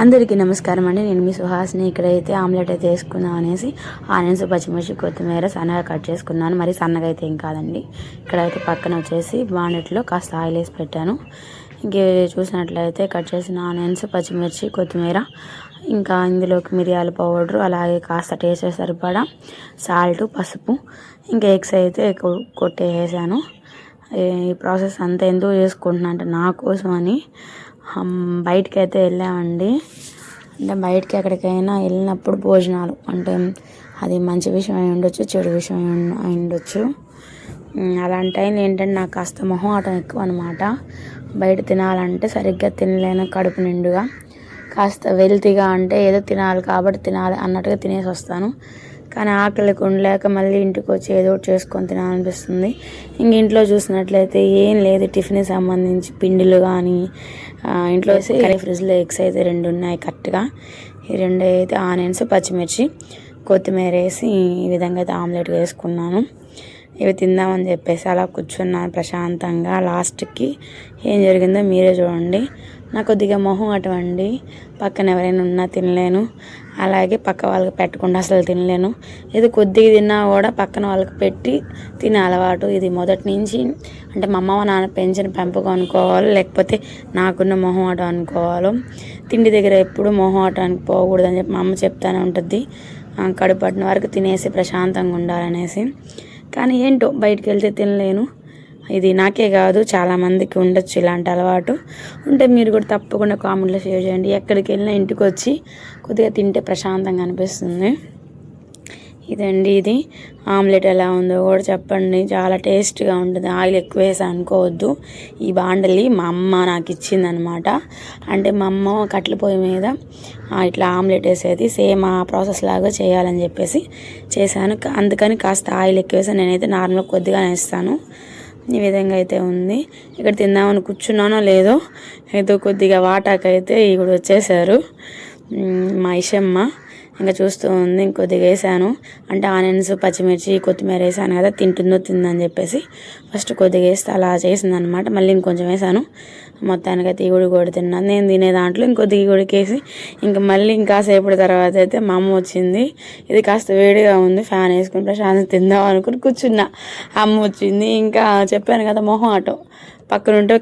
అందరికీ నమస్కారం అండి. నేను మీ సుహాస్ని. ఇక్కడైతే ఆమ్లెట్ అయితే వేసుకుందాం అనేసి ఆనియన్స్, పచ్చిమిర్చి, కొత్తిమీర సన్నగా కట్ చేసుకున్నాను. మరి సన్నగా అయితే ఏం కాదండి. ఇక్కడైతే పక్కన వచ్చేసి బాండెట్లో కాస్త ఆయిల్ వేసి పెట్టాను. ఇంకే చూసినట్లయితే కట్ చేసిన ఆనియన్స్, పచ్చిమిర్చి, కొత్తిమీర, ఇంకా ఇందులోకి మిరియాల పౌడరు, అలాగే కాస్త టేస్ట్ సరిపడా సాల్ట్, పసుపు, ఇంకా ఎగ్స్ అయితే కొట్టేసాను. ఈ ప్రాసెస్ అంతా ఎందుకు చేసుకుంటున్నా అంటే నా కోసం అని. బయటికి అయితే వెళ్ళామండి. అంటే బయటికి ఎక్కడికైనా వెళ్ళినప్పుడు భోజనాలు అంటే అది మంచి విషయం అయి ఉండొచ్చు, చెడు విషయం అయి ఉండొచ్చు. అలాంటి టైంలో ఏంటంటే నాకు కాస్త మొహమాటం ఎక్కువ అనమాట. బయట తినాలంటే సరిగ్గా తినలేను, కడుపు నిండుగా. కాస్త వెల్తీగా అంటే ఏదో తినాలి కాబట్టి తినాలి అన్నట్టుగా తినేసి వస్తాను. కానీ ఆకలికి ఉండలేక మళ్ళీ ఇంటికి వచ్చి ఏదో ఒకటి చేసుకొని తినాలనిపిస్తుంది. ఇంక ఇంట్లో చూసినట్లయితే ఏం లేదు, టిఫిన్కి సంబంధించి పిండిలు కానీ ఇంట్లో ఫ్రిడ్జ్లో ఎగ్స్ అయితే 2 ఉన్నాయి కరెక్ట్గా. ఈ 2 అయితే ఆనియన్స్, పచ్చిమిర్చి, కొత్తిమీర వేసి ఈ విధంగా అయితే ఆమ్లెట్ వేసుకున్నాను. ఇవి తిందామని చెప్పేసి అలా కూర్చున్నాను ప్రశాంతంగా. లాస్ట్కి ఏం జరిగిందో మీరే చూడండి. నాకు కొద్దిగా మొహం అటువంటి పక్కన ఎవరైనా ఉన్నా తినలేను, అలాగే పక్క వాళ్ళకి పెట్టకుండా అసలు తినలేను. ఏదో కొద్దిగా తిన్నా కూడా పక్కన వాళ్ళకి పెట్టి తినే అలవాటు ఇది మొదటి నుంచి. అంటే మా అమ్మ నాన్న పెంచిన పెంపకం అనుకోవాలి, లేకపోతే నాకున్న మొహమాటం అనుకోవాలో. తిండి దగ్గర ఎప్పుడు మొహమాటానికి పోకూడదని చెప్పి మా అమ్మ చెప్తానే ఉంటుంది. కడుపట్టిన వరకు తినేసి ప్రశాంతంగా ఉండాలనేసి. కానీ ఏంటో బయటికి వెళ్తే తినలేను. ఇది నాకే కాదు, చాలామందికి ఉండొచ్చు ఇలాంటి అలవాటు. ఉంటే మీరు కూడా తప్పకుండా కామెంట్లో షేర్ చేయండి. ఎక్కడికి వెళ్ళినా ఇంటికి వచ్చి కొద్దిగా తింటే ప్రశాంతంగా అనిపిస్తుంది. ఇదండి, ఇది ఆమ్లెట్ ఎలా ఉందో కూడా చెప్పండి. చాలా టేస్ట్గా ఉంటుంది. ఆయిల్ ఎక్కువ వేసి అనుకోవద్దు. ఈ బాండలి మా అమ్మ నాకు ఇచ్చిందనమాట. అంటే మా అమ్మ కట్టెల పొయ్యి మీద ఇట్లా ఆమ్లెట్ వేసేది, సేమ్ ఆ ప్రాసెస్ లాగా చేయాలని చెప్పేసి చేశాను. అందుకని కాస్త ఆయిల్ ఎక్కువ వేసి నేనైతే నార్మల్ కొద్దిగానే వేస్తాను. ఈ విధంగా అయితే ఉంది. ఇక్కడ తిందామని కూర్చున్నానో లేదో ఏదో కొద్దిగా వాటాకైతే ఇప్పుడు వచ్చేసారు మా ఇషమ్మ. ఇంకా చూస్తూ ఉంది. ఇంకొద్దిగా వేసాను అంటే ఆనియన్స్, పచ్చిమిర్చి, కొత్తిమీర వేసాను కదా, తిందని చెప్పేసి ఫస్ట్ కొద్దిగా వేస్తే అలా చేసిందనమాట. మళ్ళీ ఇంకొంచెం వేసాను. మొత్తానికైతే ఈగుడు కూడా తిన్నాను. నేను తినే దాంట్లో ఇంకొద్దిగా ఈగుడికేసి ఇంకా మళ్ళీ ఇంకాసేపటి తర్వాత అయితే మా అమ్మ వచ్చింది. ఇది కాస్త వేడిగా ఉంది, ఫ్యాన్ వేసుకుని ప్రశాంతం తిందాం అనుకుని కూర్చున్నా. అమ్మ వచ్చింది. ఇంకా చెప్పాను కదా మొహం ఆటో పక్కనుంటే